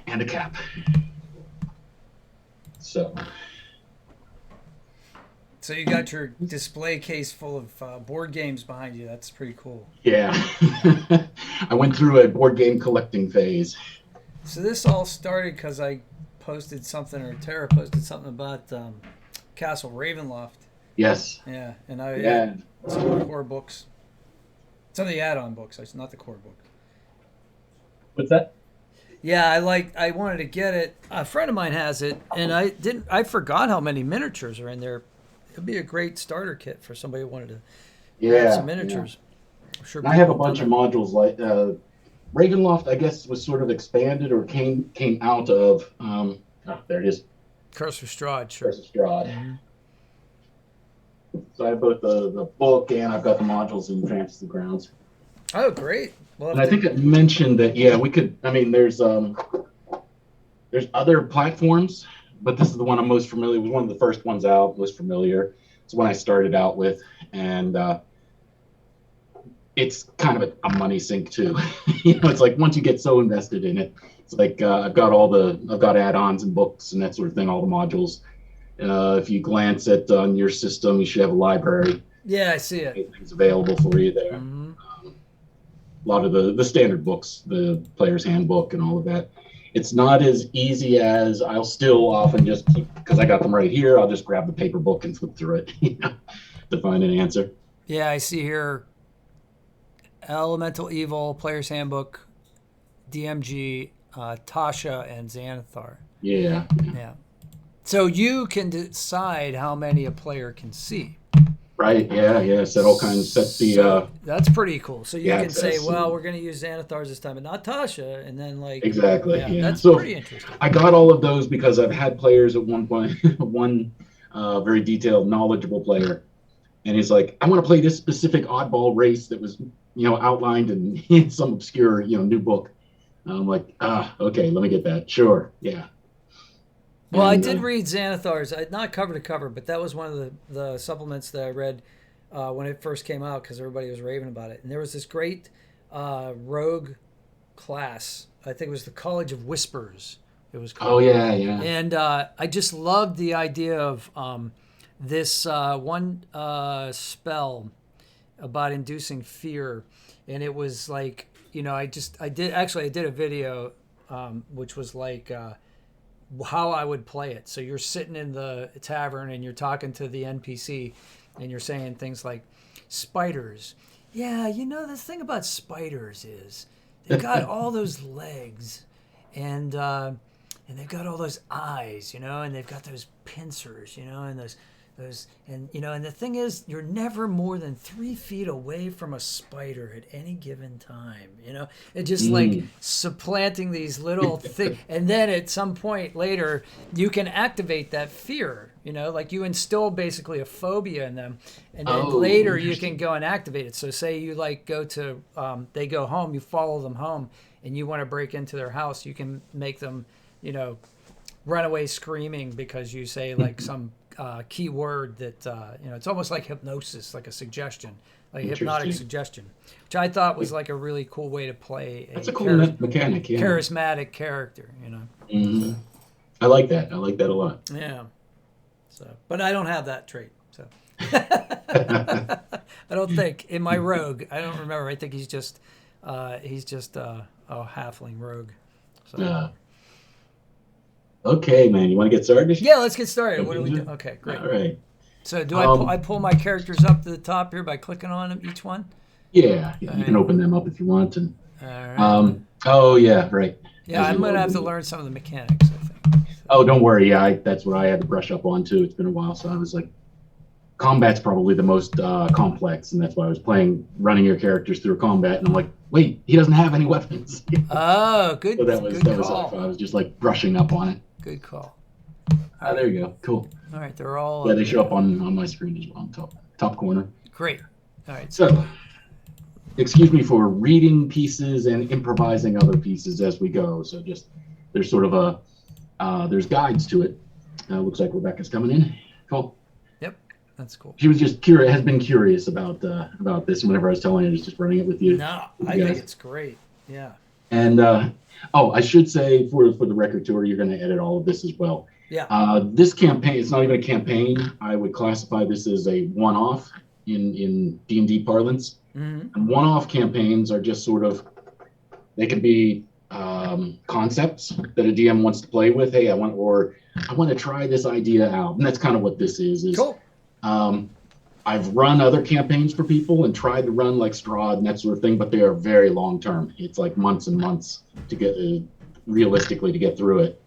and a cap. So you got your display case full of board games behind you. That's pretty cool. yeah, I went through a board game collecting phase. So this all started because I posted something, or Tara posted something about Castle Ravenloft. Yes. Yeah, and I had Yeah. some of the core books, some of the add-on books. Not the core book. What's that? Yeah, I wanted to get it. A friend of mine has it, and I didn't. I forgot how many miniatures are in there. It'd be a great starter kit for somebody who wanted to add some Yeah, yeah. miniatures. I'm sure And I have people a have done bunch of that. modules like Ravenloft. I guess was sort of expanded or came out of. Oh, there it is. Curse of Strahd, sure. Curse of Strahd. Hmm. So I have both the book and I've got the modules in Fantasy Grounds. Oh, great. We'll And have I to. think it mentioned that yeah, we could. I mean, there's other platforms, but this is the one I'm most familiar with. One of the first ones out, most familiar. It's one I started out with, and it's kind of a money sink too. It's like once you get so invested in it, it's like I've got add-ons and books and that sort of thing, all the modules. If you glance at on your system, you should have a library. Yeah, I see it. Things available for you there. Hmm. A lot of the standard books, the player's handbook, and all of that. It's not as easy as I'll still often just keep because I got them right here. I'll just grab the paper book and flip through it to find an answer. Yeah, I see here. Elemental Evil, Player's Handbook, DMG, Tasha, and Xanathar. Yeah, Yeah. So you can decide how many a player can see. right. Yeah. Set all kinds. Set the So that's pretty cool. So you the can say, access. well, we're going to use Xanathars this time, but not Tasha. And then, like, Exactly. yeah, Yeah. that's So pretty interesting. I got all of those because I've had players at one point, one very detailed, knowledgeable player, and he's like, I want to play this specific oddball race that was, outlined in some obscure, new book. And I'm like, okay, let me get that. Sure. Yeah. Well, I And did read Xanathars, not cover to cover, but that was one of the supplements that I read when it first came out because everybody was raving about it. And there was this great rogue class. I think it was the College of Whispers. It was oh called. yeah, yeah. And I just loved the idea of this one spell about inducing fear, and it was like I did a video which was like how I would play it. So you're sitting in the tavern and you're talking to the NPC, and you're saying things like spiders. Yeah, the thing about spiders is they've got all those legs, and they've got all those eyes, and they've got those pincers, and those, and the thing is, you're never more than 3 feet away from a spider at any given time, It just like supplanting these little things, and then at some point later, you can activate that fear, like you instill basically a phobia in them, and then later you can go and activate it. So say you like go to, they go home, you follow them home, and you want to break into their house, you can make them, run away screaming because you say like some key word that it's almost like hypnosis, like a suggestion, like hypnotic suggestion, which I thought was like a really cool way to play That's a cool mechanic. Yeah. charismatic character. Mm-hmm. I like that. I like that a lot. Yeah. So, but I don't have that trait. So I don't think in my rogue. I don't remember. I think he's just a halfling rogue. So. Okay, man. You want to get started? Yeah, let's get started. What do we do? Okay, great. All right. So do I pull my characters up to the top here by clicking on them, each one? Yeah, you can open them up if you want. And all right. oh yeah, right. Yeah, I'm gonna have to learn some of the mechanics, I think. So. Oh, don't worry. Yeah, that's what I had to brush up on too. It's been a while, so I was like, combat's probably the most complex, and that's why I was running your characters through combat, and I'm like, wait, he doesn't have any weapons. Oh, good. So that was I was just like brushing up on it. Good call. Oh, there you go. Cool. All right, they're all. Yeah, they show up on my screen as well, top corner. Great. All right. So, excuse me for reading pieces and improvising other pieces as we go. So just there's sort of there's guides to it. Looks like Rebecca's coming in. Cool. Yep, that's cool. She was just curious. Has been curious about this. And whenever I was telling her, just running it with you. No, I think it's great. Yeah. And oh, I should say for the record tour, you're going to edit all of this as well. Yeah. This campaign, it's not even a campaign. I would classify this as a one-off in D&D parlance. Mm-hmm. And one-off campaigns are just sort of, they can be concepts that a DM wants to play with. Hey, I want to try this idea out, and that's kind of what this is. Cool. I've run other campaigns for people and tried to run like Strahd and that sort of thing, but they are very long term. It's like months and months to get realistically to get through it.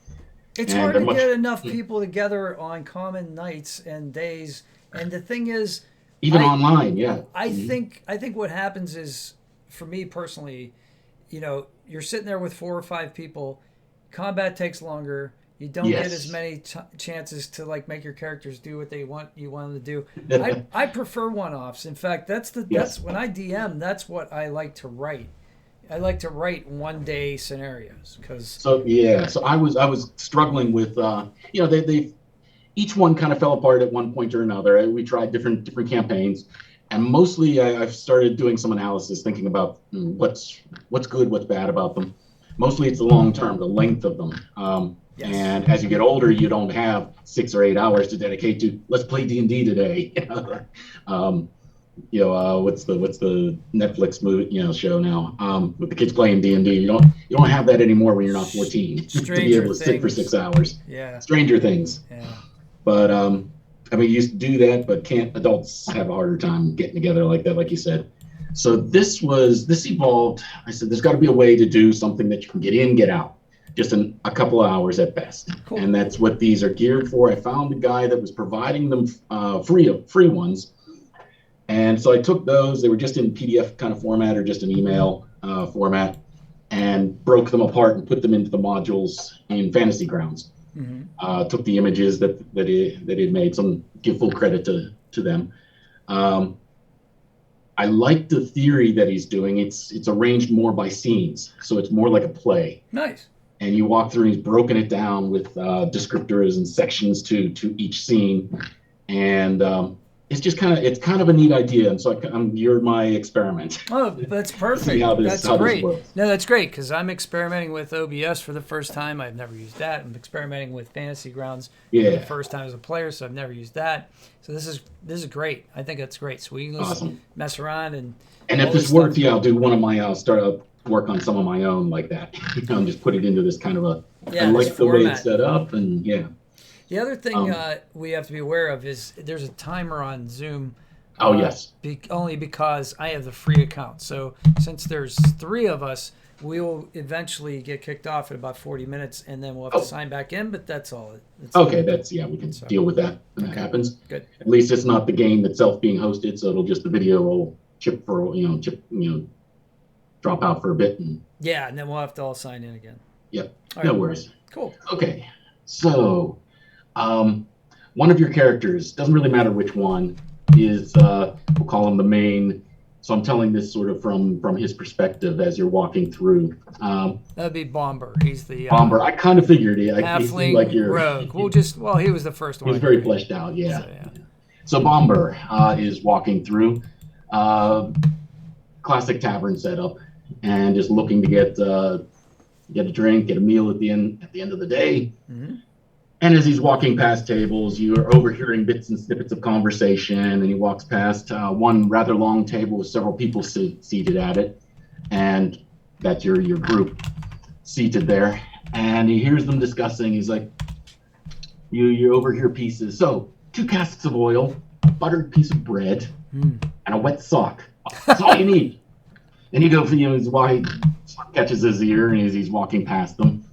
It's hard to get enough people together on common nights and days. And the thing is, even online, yeah. I think what happens is, for me personally, you're sitting there with 4 or 5 people. Combat takes longer. You don't get as many chances to like make your characters do what you want them to do. I prefer one-offs. In fact, that's when I DM. That's what I like to write. I like to write one-day scenarios because. So I was struggling with they each one kind of fell apart at one point or another. We tried different campaigns, and mostly I've started doing some analysis, thinking about what's good, what's bad about them. Mostly it's the long term, the length of them. Yes. And as you get older, you don't have 6 or 8 hours to dedicate to let's play D&D today. What's the Netflix movie show now with the kids playing D&D? You don't have that anymore when you're not 14 to be able to sit for 6 hours. Yeah. Stranger Things. Yeah. But you used to do that, but adults have a harder time getting together like that, like you said. So this evolved. I said there's got to be a way to do something that you can get in, get out. Just in a couple of hours at best. Cool. And that's what these are geared for. I found a guy that was providing them free ones. And so I took those. They were just in PDF kind of format or just an email format, and broke them apart and put them into the modules in Fantasy Grounds. Mm-hmm. Took the images that it made. Some give full credit to them. I like the theory that he's doing. It's arranged more by scenes, so it's more like a play. Nice. And you walk through, and he's broken it down with descriptors and sections to each scene, and it's kind of a neat idea. And so you're my experiment. Oh, that's perfect. That's great. No, that's great because I'm experimenting with OBS for the first time. I've never used that. I'm experimenting with Fantasy Grounds for the first time as a player, so I've never used that. So this is great. I think that's great. So we can just mess around and if this works, I'll do one of my start work on some of my own like that. And just put it into this kind of I like the way it's set up, and The other thing we have to be aware of is there's a timer on Zoom. Oh, yes. Only because I have the free account. So since there's 3 of us, we will eventually get kicked off in about 40 minutes, and then we'll have to sign back in. But that's all. Okay, we can deal with that when that happens. Good. At least it's not the game itself being hosted, so the video will drop out for a bit. And then we'll have to all sign in again. Yep. No worries. Cool. Okay. So, one of your characters, doesn't really matter which one, is we'll call him the main. So I'm telling this sort of from his perspective as you're walking through. That'd be Bomber. He's the Bomber. I kind of figured he halfling like you're rogue. He was the first one. He was very fleshed out. Yeah. So Bomber is walking through. Classic tavern setup, and just looking to get a drink, get a meal at the end of the day. Mm-hmm. And as he's walking past tables, you are overhearing bits and snippets of conversation, and he walks past one rather long table with several people seated at it, and that's your group seated there. And he hears them discussing. He's like, you overhear pieces. So 2 casks of oil, a buttered piece of bread, and a wet sock. That's all you need. And you go for his wife catches his ear, and he's walking past them.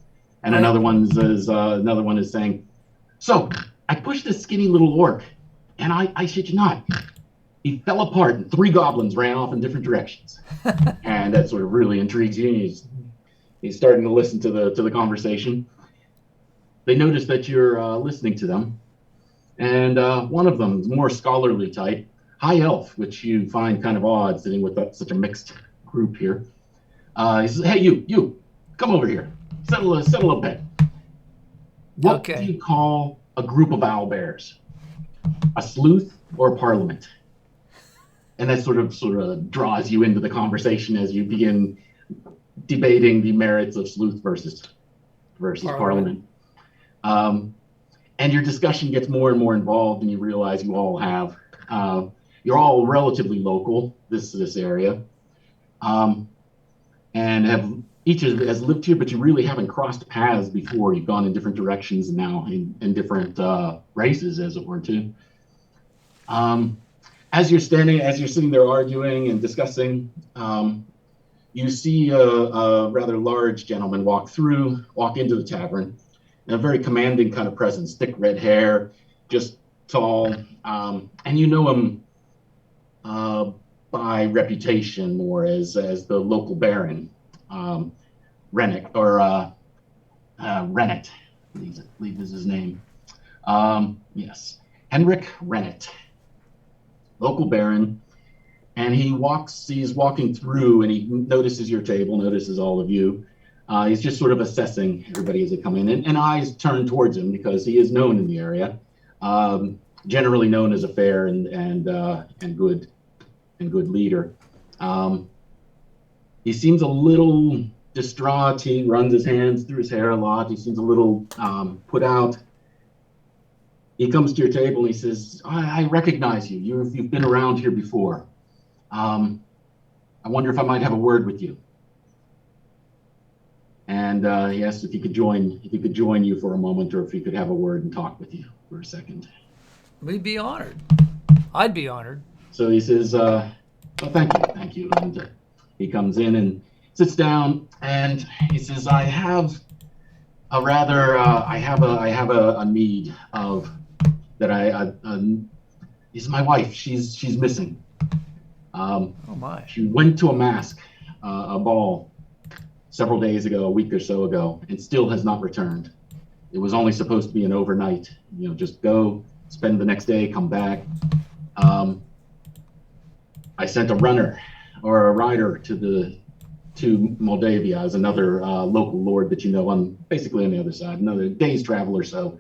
And another one is saying, so I pushed this skinny little orc, and I shit you not, he fell apart, and 3 goblins ran off in different directions. And that sort of really intrigues you. He's starting to listen to the conversation. They notice that you're listening to them, and one of them is more scholarly type, high elf, which you find kind of odd sitting with such a mixed group here. He says, hey, you, come over here. Settle a bet. What do you call a group of owlbears? A sleuth or a parliament? And that sort of draws you into the conversation as you begin debating the merits of sleuth versus Parliament. And your discussion gets more and more involved, and you realize you all have you're all relatively local this area, and have each has lived here, but you really haven't crossed paths before. You've gone in different directions now in different races, as it were, too. As you're sitting there arguing and discussing, you see a rather large gentleman walk into the tavern, and a very commanding kind of presence, thick red hair, just tall, and you know him by reputation more as the local baron, Rennick, or Rennet, I believe is his name. Yes, Henrik Rennet, local baron. And he's walking through, and he notices your table, notices all of you. He's just sort of assessing everybody as they come in, and eyes turn towards him because he is known in the area, generally known as a fair and good leader. He seems a little distraught. He runs his hands through his hair a lot. He seems a little put out. He comes to your table and he says, "I recognize you. You've been around here before. I wonder if I might have a word with you." And he asked if he could join you for a moment, or if he could have a word and talk with you for a second. We'd be honored. I'd be honored. So he says, "Oh, thank you." And he comes in and sits down, and he says, "I have a need of that. Is my wife? She's missing. Oh my! She went to a ball several days ago, a week or so ago, and still has not returned. It was only supposed to be an overnight. Just go, spend the next day, come back. I sent a runner or a rider to Moldavia as another local lord that on basically on the other side, another day's travel or so.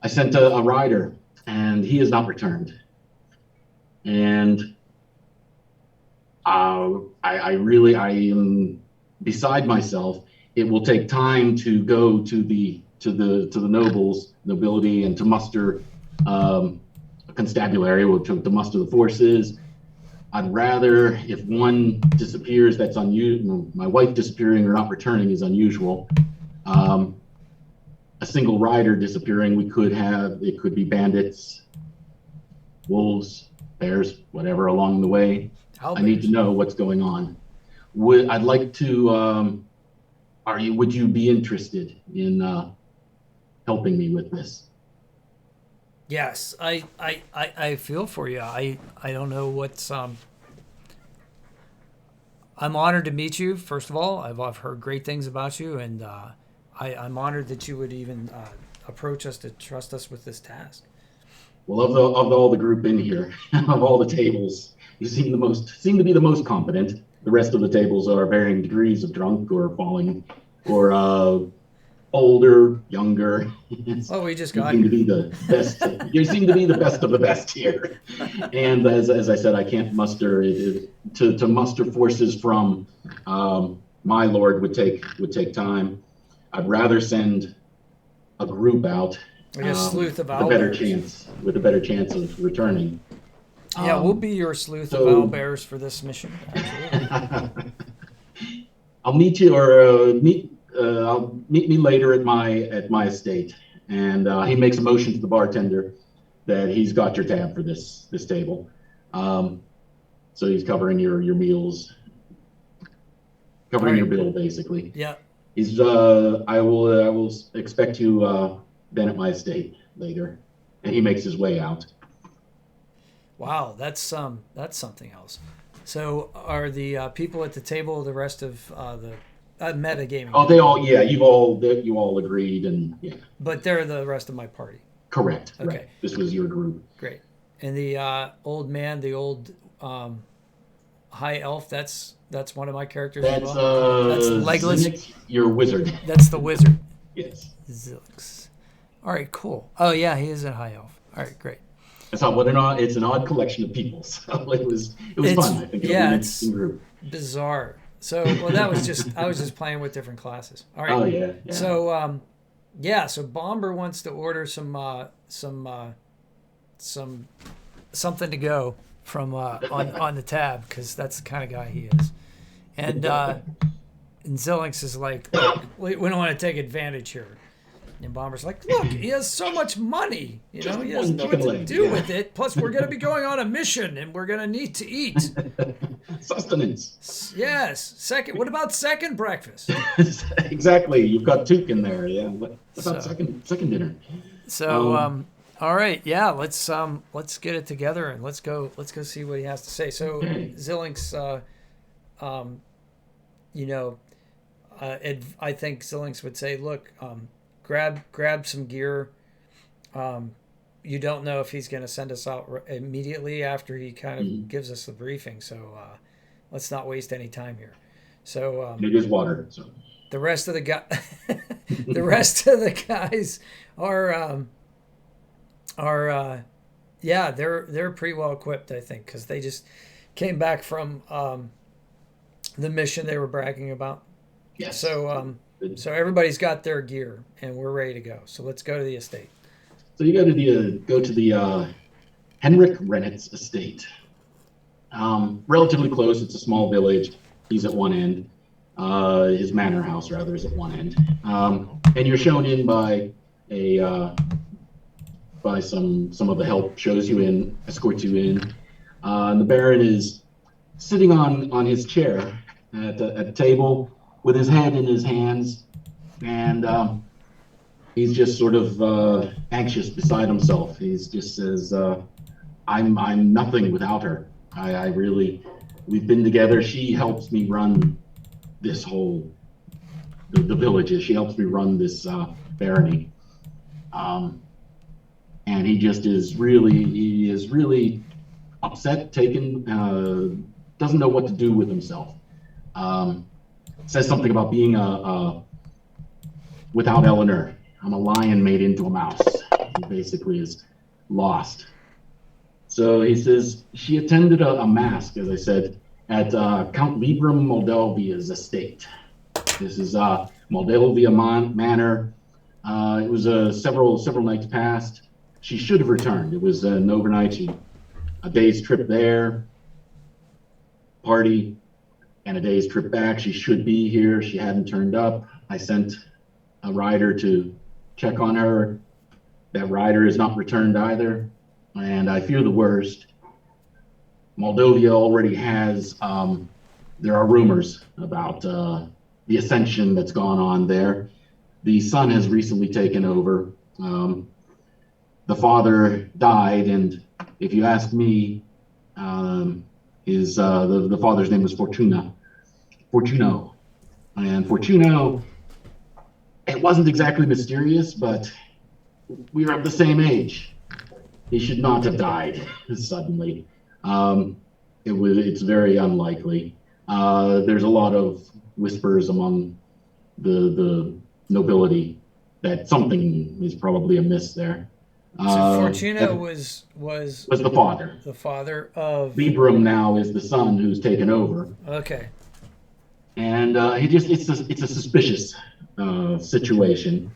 I sent a rider, and he has not returned. And I am beside myself. It will take time to go to the nobility, and to muster a constabulary, or to muster the forces. I'd rather, if one disappears, that's unusual. My wife disappearing or not returning is unusual. A single rider disappearing, it could be bandits, wolves, bears, whatever along the way. I need to know what's going on. I'd like to. Would you be interested in helping me with this? Yes, I feel for you. I don't know what's. I'm honored to meet you. First of all, I've heard great things about you, and I'm honored that you would even approach us to trust us with this task. Well, of all the group in here, of all the tables, you seem to be the most competent. The rest of the tables are varying degrees of drunk or falling, or older, younger. Oh, we just got. You seem to be the best. You seem to be the best of the best here. And as I said, I can't muster to muster forces from my lord would take time. I'd rather send a group out. Like a sleuth of with a better chance of returning. Yeah, we'll be your sleuth of owlbears for this mission. Absolutely. I'll meet you, or meet me later at my estate. And he makes a motion to the bartender that he's got your tab for this table. So he's covering your meals, covering your bill basically. Yeah. He's I will expect you then at my estate later, and he makes his way out. Wow, that's something else. So are the people at the table the rest of the metagaming? Oh, you all agreed, and yeah. But they're the rest of my party. Correct. Okay. Right. This was your group. Great. And the old man, the old high elf, that's one of my characters. That's that's Legolas. Zinnick, your wizard. That's the wizard. Yes. Zilix. All right, cool. Oh yeah, he is a high elf. All right, great. It's an odd collection of people. So it was fun. I think it was an interesting group. Bizarre. So, well, that was just I was just playing with different classes. All right. Oh yeah, yeah. So, yeah. So Bomber wants to order some something to go from on the tab because that's the kind of guy he is. And Zillix is like, look, we don't want to take advantage here. And Bomber's like, look, he has so much money. You know, he doesn't know what to do with it. Plus, we're going to be going on a mission, and we're going to need to eat. Sustenance. Yes. What about second breakfast? Exactly. You've got Took in there. Yeah. What about second dinner? So, all right, yeah, let's get it together and let's go see what he has to say. So, Zillix, you know, I think Zillix would say, look, grab some gear. You don't know if he's going to send us out immediately after he kind of gives us the briefing. So let's not waste any time here. So it is water. So the rest of the guys are yeah, they're pretty well equipped, I think, because they just came back from the mission they were bragging about. Yes. So so everybody's got their gear and we're ready to go. So let's go to the estate. So you got to go to the Henrik Rennett's estate. Relatively close. It's a small village. He's at one end. His manor house, rather, is at one end. And you're shown in by some of the help, shows you in, escorts you in. And the Baron is sitting on his chair at a table with his head in his hands, and he's just sort of anxious beside himself. He's just says, I'm nothing without her. I really, we've been together. She helps me run this whole, the villages. She helps me run this barony. And he just is really upset, taken, doesn't know what to do with himself. Says something about being without Eleanor. I'm a lion made into a mouse. He basically is lost. So he says she attended a mask, as I said, at Count Vibram Moldovia's estate. This is Moldovia Manor. It was several nights past. She should have returned. It was an overnight, a day's trip there, party, and a day's trip back. She should be here. She hadn't turned up. I sent a rider to check on her. That rider has not returned either, and I fear the worst. Moldovia already has, there are rumors about the ascension that's gone on there. The son has recently taken over. The father died, and if you ask me, the father's name was Fortuno. And Fortuno, it wasn't exactly mysterious, but we were of the same age. He should not have died suddenly. It's very unlikely. There's a lot of whispers among the nobility that something is probably amiss there. So Fortuna was the father. The father of Vibram now is the son who's taken over. Okay. And it's a suspicious situation,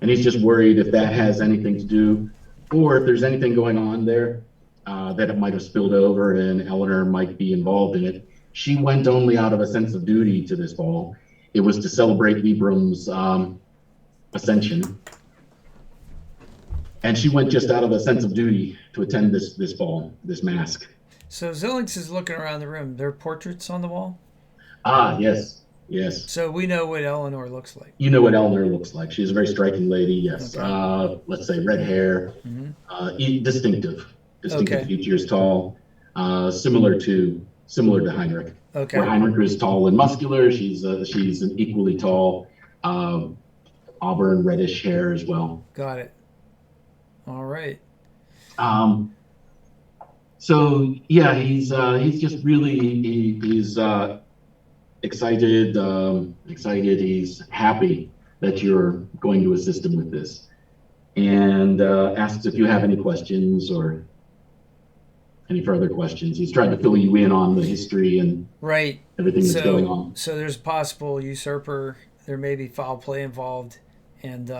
and he's just worried if that has anything to do, or if there's anything going on there that it might have spilled over and Eleanor might be involved in it. She went only out of a sense of duty to this ball. It was to celebrate Vibram's ascension. And she went just out of a sense of duty to attend this ball, this mask. So Zillix is looking around the room. There are portraits on the wall? Ah, yes. So we know what Eleanor looks like. You know what Eleanor looks like. She's a very striking lady, yes. Okay. Let's say red hair, distinctive Okay. features, tall, similar to Heinrich. Okay. Where Heinrich is tall and muscular, she's an equally tall, auburn reddish hair as well. Got it. All right. So yeah, he's just really he's excited. He's happy that you're going to assist him with this, and asks if you have any questions or any further questions. He's trying to fill you in on the history and Right. everything that's going on. So there's a possible usurper. There may be foul play involved, and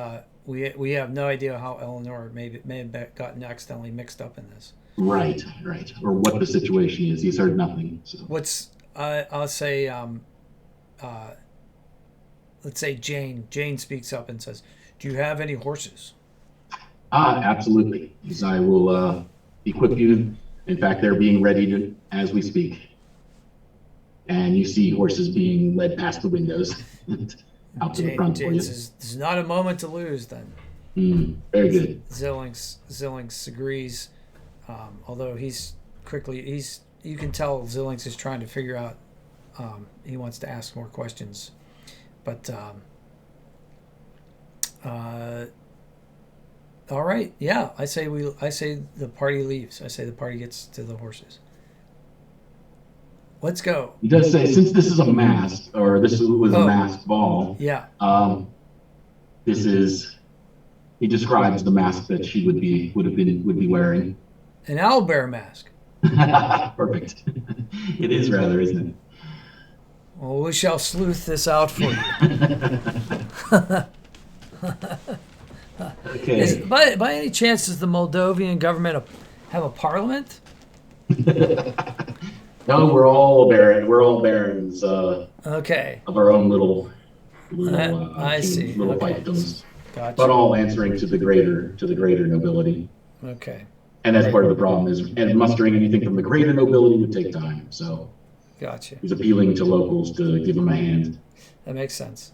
we have no idea how Eleanor may have gotten accidentally mixed up in this. Right, right. Or what the situation is. He's heard nothing. So. What's I'll say let's say Jane. Jane speaks up and says, "Do you have any horses?" Absolutely. Yes, I will equip you. In fact, they're being readied as we speak. And you see horses being led past the windows out to the front for you. Says, "There's not a moment to lose." Then. Very good. Zillings agrees, although you can tell Zillings is trying to figure out. He wants to ask more questions, but all right, yeah. I say the party leaves. I say the party gets to the horses. Let's go. He does say, since this is a mask, or this was a masked ball. Yeah. He describes the mask that she would be wearing. An owlbear mask. Perfect. It is rather, isn't it? Well, we shall sleuth this out for you. Okay. By any chance, does the Moldovan government have a parliament? No, we're all barons. Okay. Of our own little I see. Little Okay. fiefdoms. Gotcha. But all answering to the greater nobility. Okay. And that's part of the problem and mustering anything from the greater nobility would take time. So gotcha. he's appealing to locals to give him a hand. That makes sense.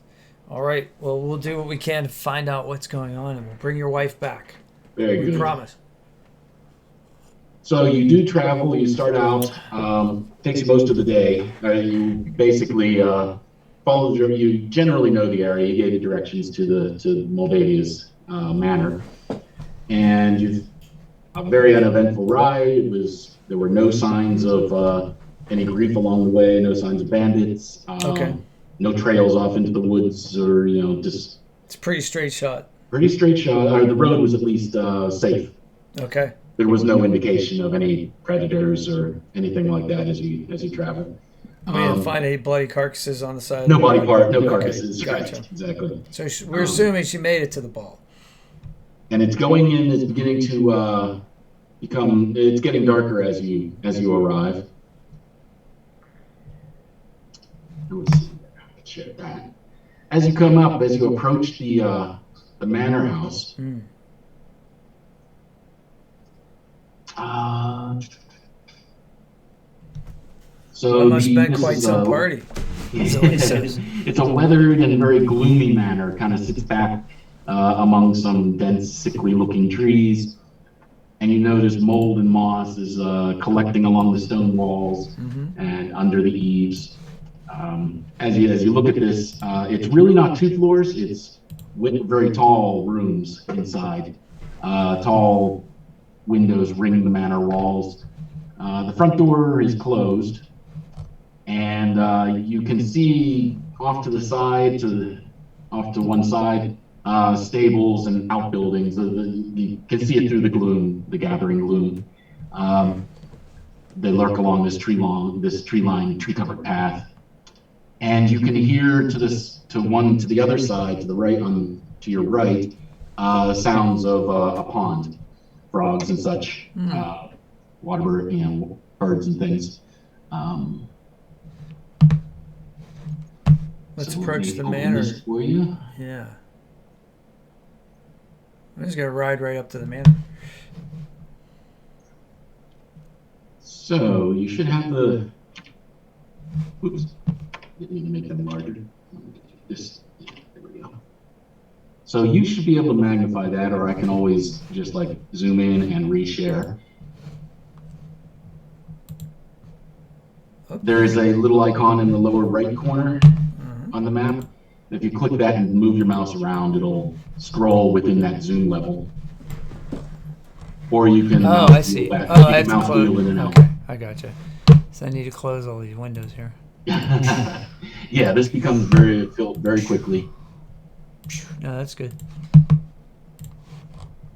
All right. Well, we'll do what we can to find out what's going on, and we'll bring your wife back. Very good. We promise. So you do travel. You start out. Takes you most of the day. You basically follow. You generally know the area. You gave the directions to Moldavia's manor, and you've a very uneventful ride. There were no signs of any grief along the way. No signs of bandits. Okay. No trails off into the woods, or just. It's a pretty straight shot. Pretty straight shot. Or the road was at least safe. Okay. There was no indication of any predators or anything like that as you travel. We didn't find any bloody carcasses on the side. No of the body road. part, no Okay, carcasses. gotcha. Right, exactly. So we're assuming she made it to the ball. And it's going in. It's beginning to become. It's getting darker as you arrive. Let's see. Share that. As you come up, as you approach the manor house. So it must have been quite some party. It's a weathered and very gloomy manor. Kind of sits back among some dense, sickly-looking trees, and you notice mold and moss is collecting along the stone walls and under the eaves. As you look at this, it's really not 2 floors. It's with very tall rooms inside. Tall windows ring the manor walls. The front door is closed, and you can see off to the side, off to one side, stables and outbuildings. You can see it through the gloom, the gathering gloom. They lurk along this tree-lined, tree-covered path, and you can hear to the other side, to the right, to your right, sounds of a pond, frogs and such, water, birds and things. Let's approach the manor. For you. Yeah. I'm just gonna ride right up to the manor. So you should have the. Oops. Didn't mean to make them larger. There we go. So you should be able to magnify that, or I can always just zoom in and reshare. There is a little icon in the lower right corner on the map. If you click that and move your mouse around, it'll scroll within that zoom level. Or you can. I see. Back. Oh, I you have can mouse to close. wheel in and out. Okay, I gotcha. So I need to close all these windows here. Yeah, this becomes filled very quickly. No, that's good.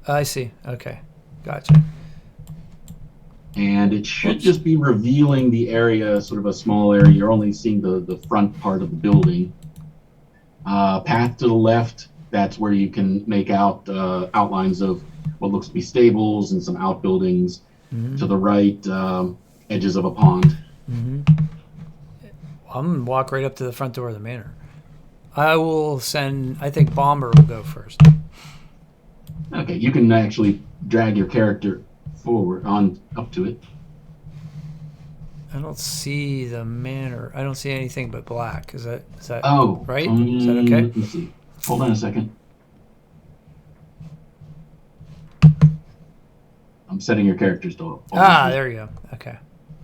I see. Okay, gotcha. And it should Oops. just be revealing the area, sort of a small area. You're only seeing the front part of the building. Path to the left, that's where you can make out outlines of what looks to be stables and some outbuildings. Mm-hmm. To the right, edges of a pond. Mm-hmm. I'm going to walk right up to the front door of the manor. I think Bomber will go first. Okay, you can actually drag your character forward on up to it. I don't see the manor. I don't see anything but black. Is that Oh, right? Is that okay? Let me see. Hold on a second. I'm setting your characters to. There you go. Okay,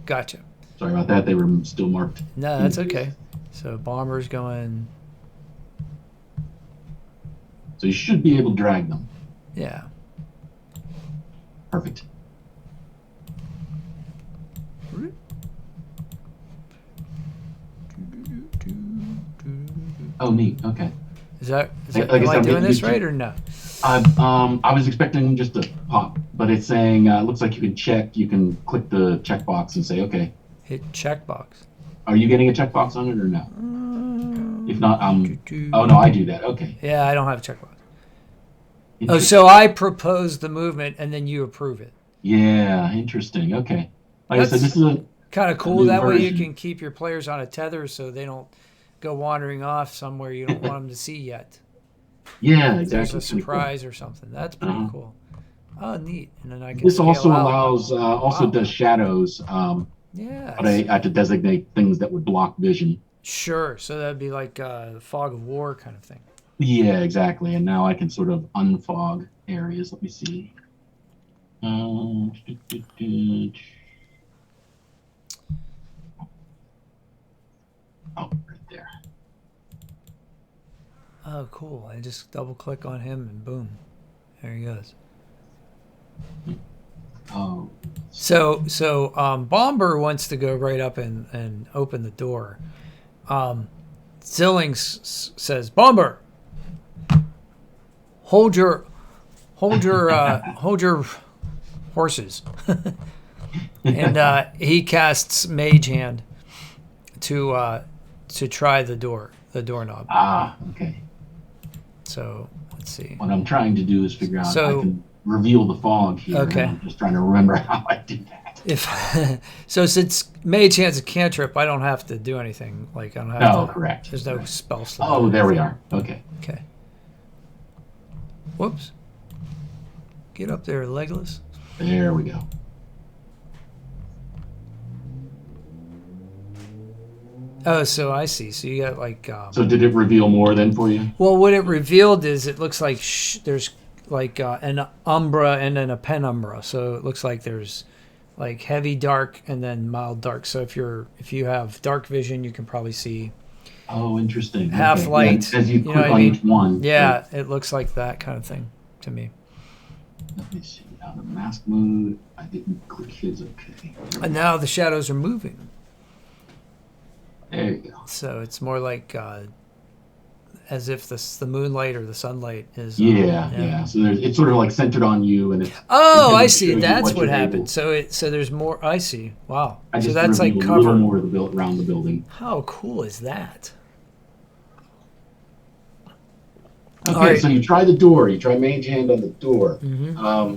gotcha. Sorry about that. They were still marked. No, that's okay. So Bomber's going. So you should be able to drag them. Yeah. Perfect. Oh, neat. Okay. Am I doing this right or no? I was expecting them just to pop, but it's saying looks like you can check. You can click the checkbox and say, okay. Hit checkbox. Are you getting a checkbox on it or no? If not, oh no, I do that. Okay. Yeah, I don't have a checkbox. Oh, so I propose the movement and then you approve it. Yeah, interesting. Okay. Like I said, this is a kind of cool. That way you can keep your players on a tether so they don't go wandering off somewhere you don't want them to see yet. Yeah, exactly. There's a surprise or something. That's pretty cool. Oh, neat. And then I can. This also allows, does shadows. Yeah. But I have to designate things that would block vision. Sure. So that'd be like fog of war kind of thing. Yeah, exactly. And now I can sort of unfog areas. Let me see. Oh, right there. Oh, cool. I just double click on him and boom. There he goes. Oh. So Bomber wants to go right up and open the door. Zilling says, Bomber, hold your horses. And he casts Mage Hand to try the doorknob. Ah, okay. So let's see. What I'm trying to do is figure out I can reveal the fog here. Okay. I'm just trying to remember how I do that. So since Mage Hand's a cantrip, I don't have to do anything. Like I don't have to. Correct. There's no spell slot. Oh, there we are. Okay. Okay. Whoops. Get up there, Legolas. There we go. Oh, so I see. So you got like. So did it reveal more then for you? Well, what it revealed is it looks like there's like an umbra and then a penumbra. So it looks like there's like heavy dark and then mild dark. So if you have dark vision, you can probably see. Oh, interesting. Half light. Yeah, as you click on each one. Yeah, right? It looks like that kind of thing to me. Let me see. Now the mask mode. I didn't click his. Okay. And now the shadows are moving. There you go. So it's more like as if the moonlight or the sunlight is. Yeah. So it's sort of like centered on you, and it's. Oh, I see. That's what happened. So there's more. I see. Wow. So that's like cover. A little more around the building. How cool is that? Okay, right. So you try the door. You try Mage Hand on the door. Mm-hmm.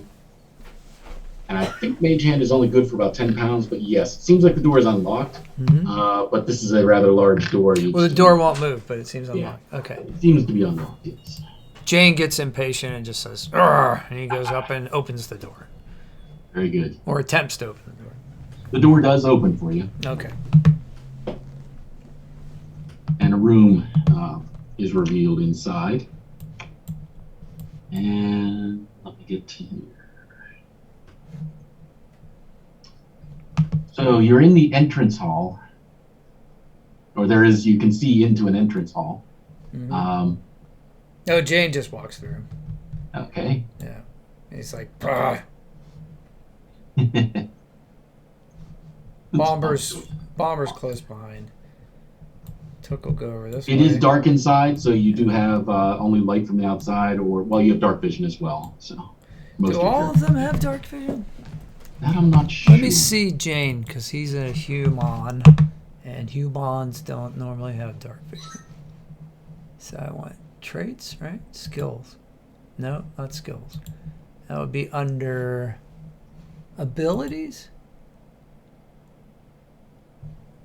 And I think Mage Hand is only good for about 10 pounds, but yes, it seems like the door is unlocked. Mm-hmm. But this is a rather large door. Well, the door won't move, but it seems unlocked. Yeah, okay. It seems to be unlocked, yes. Jane gets impatient and just says, "Arr!" And he goes up and opens the door. Very good. Or attempts to open the door. The door does open for you. Okay. And a room is revealed inside. And let me get to here. So you're in the entrance hall, or you can see into an entrance hall. Mm-hmm. No, Jane just walks through. Okay. Yeah. He's like, bah. Bomber's close behind. Took will go over this way. It is dark inside, so you do have only light from the outside, you have dark vision as well. So. Do all of them have dark vision? That I'm not sure. Let me see Jane, because he's a human, and humans don't normally have dark vision. So I want traits, right? Skills. No, not skills. That would be under abilities.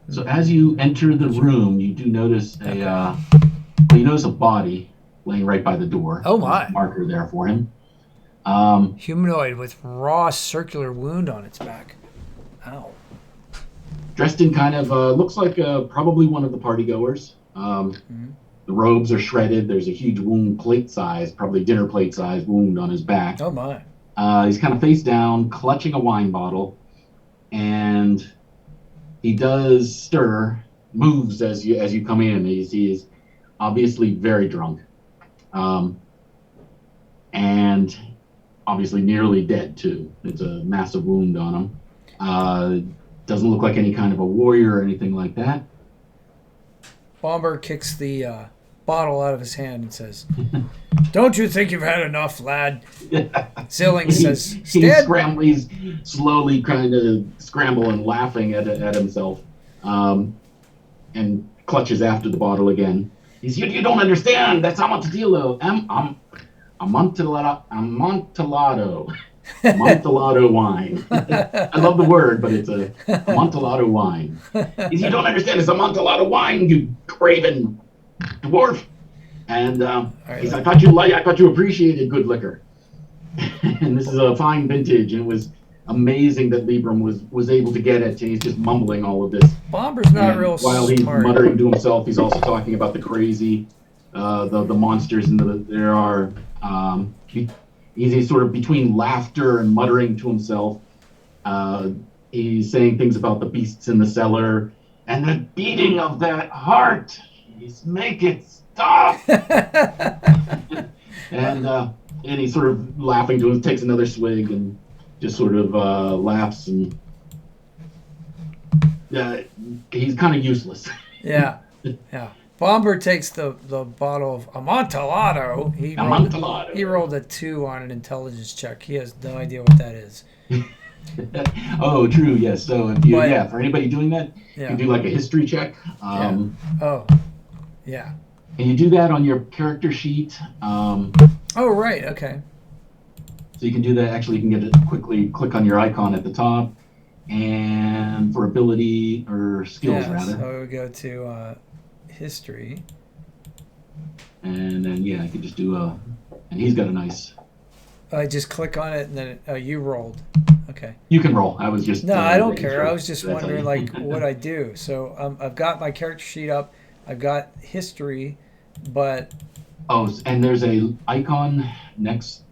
So as you enter the room, you do notice you notice a body laying right by the door. Oh, There's my. a marker there for him. Humanoid with raw circular wound on its back. Ow. Dressed in kind of looks like probably one of the party goers. The robes are shredded. There's a huge wound, plate size, probably dinner plate size wound on his back. Oh, my. He's kind of face down, clutching a wine bottle, and he does stir, moves as you come in. He's obviously very drunk, and obviously nearly dead too. It's a massive wound on him. Doesn't look like any kind of a warrior or anything like that. Bomber kicks the bottle out of his hand and says, "Don't you think you've had enough, lad?" Zilling says, He's slowly trying to scramble and laughing at himself, and clutches after the bottle again. You don't understand. That's Amontillado. Amontillado. Amontillado wine. I love the word, but it's a Amontillado wine. You don't understand. It's Amontillado wine, you craven dwarf. And he's, I thought you appreciated good liquor. And this is a fine vintage, and it was amazing that Libram was able to get it. And he's just mumbling all of this. Bomber's not real while smart. He's muttering to himself, he's also talking about the crazy, the monsters, and there are. He's sort of between laughter and muttering to himself. He's saying things about the beasts in the cellar and the beating of that heart. He's make it stop. and he's sort of laughing to him, takes another swig and just sort of laughs, and he's kind of useless. Yeah. Bomber takes the bottle of Amontillado. He rolled a 2 on an intelligence check. He has no idea what that is. Oh, true. Yes. So if you, for anybody doing that, you can do like a history check. Yeah. And you do that on your character sheet. Oh, right. Okay. So you can do that. Actually, you can get it quickly. Click on your icon at the top, and for ability or skills, rather. So we go to history. And then I could just do and he's got a nice. I just click on it, and then you rolled. Okay. You can roll. I was just. No, I don't care. I was just wondering what I do. So I've got my character sheet up. I've got history, but. Oh, and there's a icon next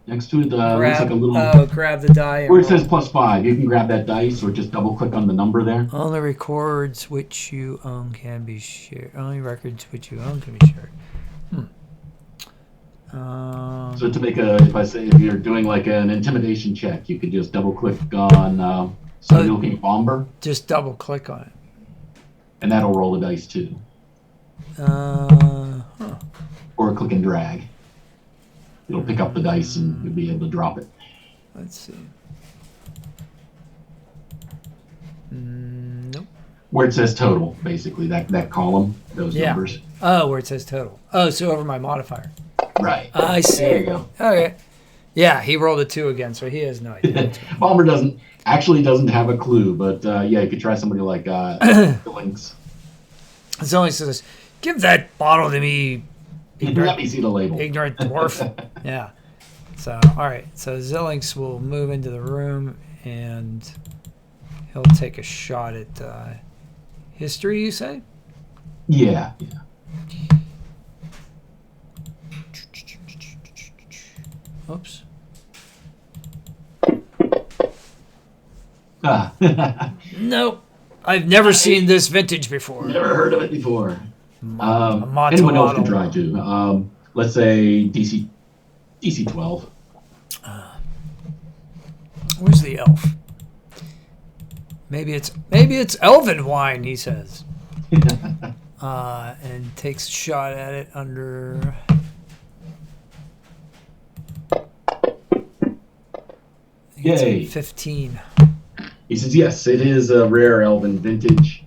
to it. Looks like a little. Grab the die. Where it says +5, you can grab that dice or just double click on the number there. Only records which you own can be shared. Only records which you own can be shared. So to make if you're doing like an intimidation check, you could just double click on somebody looking at Bomber. Just double click on it. And that'll roll the dice too. Or click and drag. It'll pick up the dice and you'll be able to drop it. Let's see. Nope. Where it says total, basically, that column, those numbers. Oh, where it says total. Oh, so over my modifier. Right. I see. There you go. Okay. Yeah, he rolled a 2 again, so he has no idea. Bomber doesn't have a clue, but you could try somebody like Links. Zilling says, "Give that bottle to me, Let me see the label. Ignorant dwarf." Yeah. So, all right. So Zillings will move into the room, and he'll take a shot at history, you say? Yeah. Oops. Nope. I've never seen this vintage before. Never heard of it before. Anyone else can try to. Let's say DC 12. Where's the elf? Maybe it's elven wine, he says. And takes a shot at it under. It's a Yay. 15. He says, yes, it is a rare elven vintage.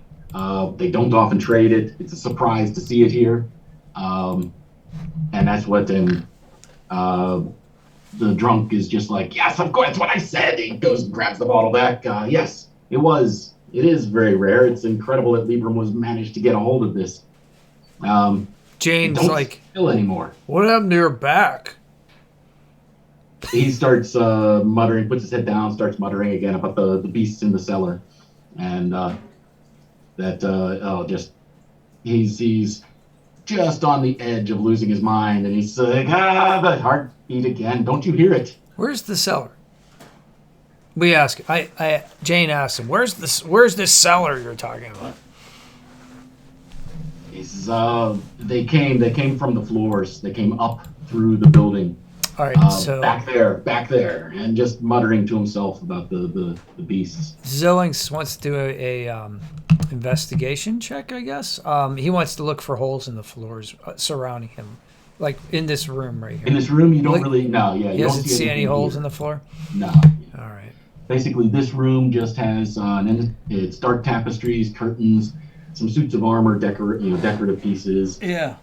They don't often trade it. It's a surprise to see it here. And that's what the drunk is just like, yes, of course, that's what I said. He goes and grabs the bottle back. Yes, it is very rare. It's incredible that Libram was managed to get a hold of this. Jane's don't like, spill anymore. what happened to your back? He starts muttering, puts his head down, starts muttering again about the beasts in the cellar, and he's just on the edge of losing his mind, and he's like, the heartbeat again. Don't you hear it? Where's the cellar? We ask. Jane asks him, "Where's this cellar you're talking about?" He says, they came from the floors. They came up through the building. All right, so back there, and just muttering to himself about the beasts. Zillings wants to do a investigation check, I guess. He wants to look for holes in the floors surrounding him, like in this room right here. In this room, you don't really you He doesn't don't see any holes here. in the floor. No. All right. Basically, this room just has it's dark tapestries, curtains, some suits of armor, decorative pieces. Yeah.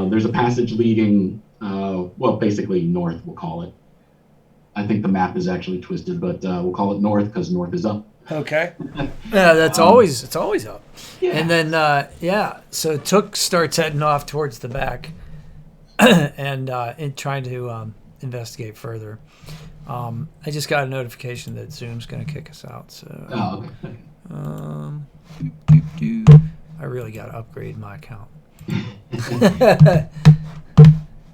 There's a passage leading, basically north, we'll call it. I think the map is actually twisted, but we'll call it north because north is up. Okay. Yeah, it's always up. Yeah. And then so Took starts heading off towards the back, and in trying to investigate further. I just got a notification that Zoom's going to kick us out. So. Oh, okay. I really got to upgrade my account.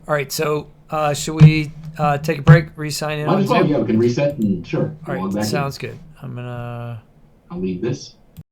All right, so should we take a break, re-sign in? Might as well, yeah, we can reset and sure. All right, sounds good. I'll leave this.